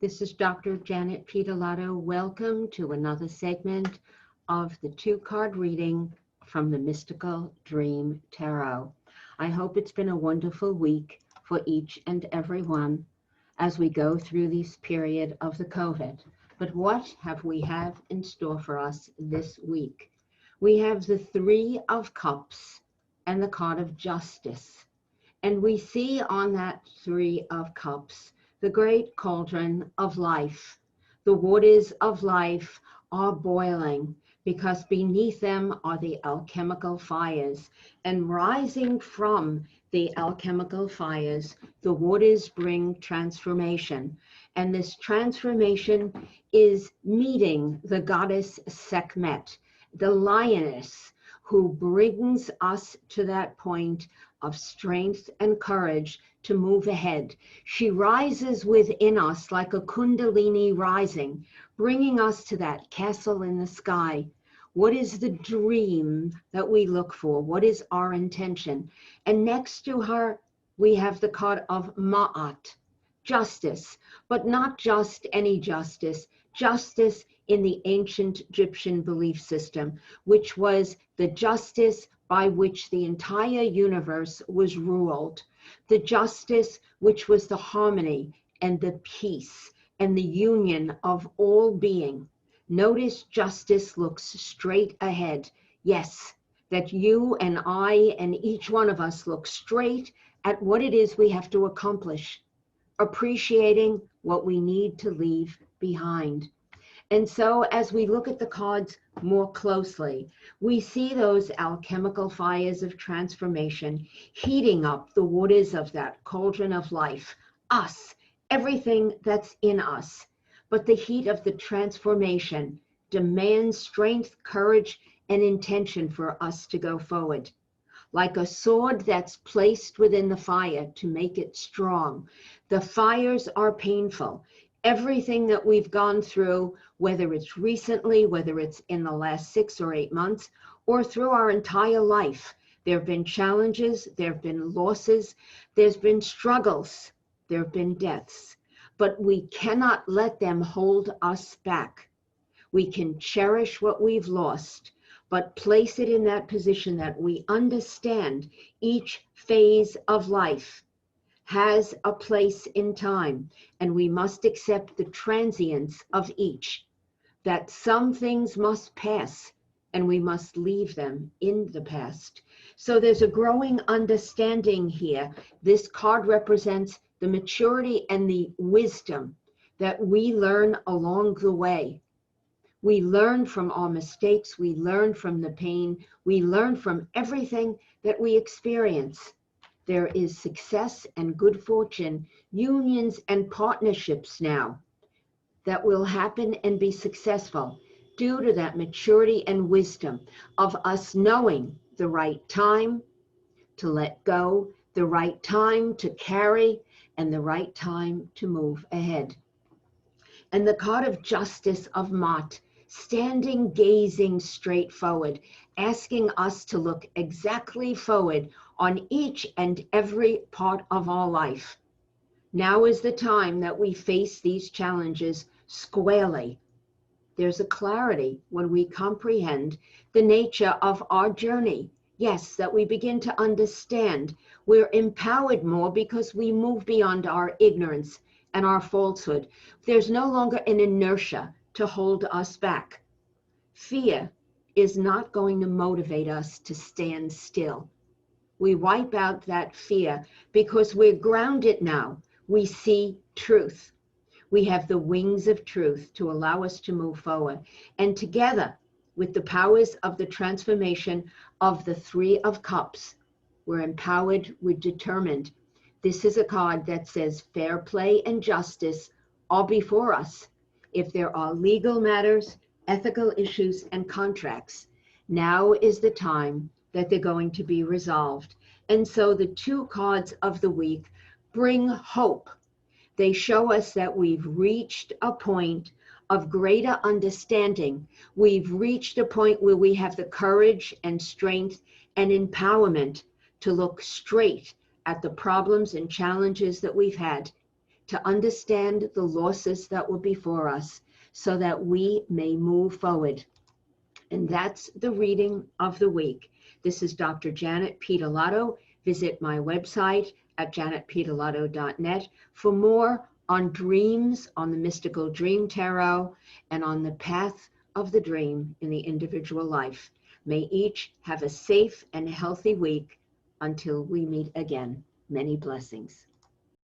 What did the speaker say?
This is Dr. Janet Piedilato. Welcome to another segment of the two-card reading from the Mystical Dream Tarot. I hope it's been a wonderful week for each and every one as we go through this period of the COVID. But what have we have in store for us this week? We have the Three of Cups and the card of Justice. And we see on that Three of Cups the great cauldron of life. The waters of life are boiling because beneath them are the alchemical fires. And rising from the alchemical fires, the waters bring transformation. And this transformation is meeting the goddess Sekhmet, the lioness, who brings us to that point of strength and courage to move ahead. She rises within us like a kundalini rising, bringing us to that castle in the sky. What is the dream that we look for? What is our intention? And next to her, we have the card of Ma'at, justice, but not just any justice, justice in the ancient Egyptian belief system, which was the justice by which the entire universe was ruled, the justice which was the harmony and the peace and the union of all being. Notice justice looks straight ahead. Yes, that you and I and each one of us look straight at what it is we have to accomplish, appreciating what we need to leave behind. And so as we look at the cards more closely, we see those alchemical fires of transformation heating up the waters of that cauldron of life, us, everything that's in us. But the heat of the transformation demands strength, courage, and intention for us to go forward. Like a sword that's placed within the fire to make it strong. The fires are painful. Everything that we've gone through, whether it's recently, whether it's in the last 6 or 8 months, or through our entire life, there have been challenges, there have been losses, there's been struggles, there have been deaths, but we cannot let them hold us back. We can cherish what we've lost, but place it in that position that we understand each phase of life has a place in time, and we must accept the transience of each, that some things must pass and we must leave them in the past. So there's a growing understanding here. This card represents the maturity and the wisdom that we learn along the way. We learn from our mistakes, we learn from the pain, we learn from everything that we experience. There is success and good fortune, unions and partnerships now that will happen and be successful due to that maturity and wisdom of us knowing the right time to let go, the right time to carry, and the right time to move ahead. And the card of justice of Ma'at, standing, gazing straight forward, asking us to look exactly forward on each and every part of our life. Now is the time that we face these challenges squarely. There's a clarity when we comprehend the nature of our journey. Yes, that we begin to understand. We're empowered more because we move beyond our ignorance and our falsehood. There's no longer an inertia to hold us back. Fear is not going to motivate us to stand still. We wipe out that fear because we're grounded now. We see truth. We have the wings of truth to allow us to move forward. And together with the powers of the transformation of the Three of Cups, we're empowered, we're determined. This is a card that says fair play and justice are before us. If there are legal matters, ethical issues, and contracts, now is the time that they're going to be resolved. And so the two cards of the week bring hope. They show us that we've reached a point of greater understanding. We've reached a point where we have the courage and strength and empowerment to look straight at the problems and challenges that we've had, to understand the losses that were before us so that we may move forward. And that's the reading of the week. This is Dr. Janet Piedilato. Visit my website at janetpiedilato.net for more on dreams, on the mystical dream tarot, and on the path of the dream in the individual life. May each have a safe and healthy week until we meet again. Many blessings.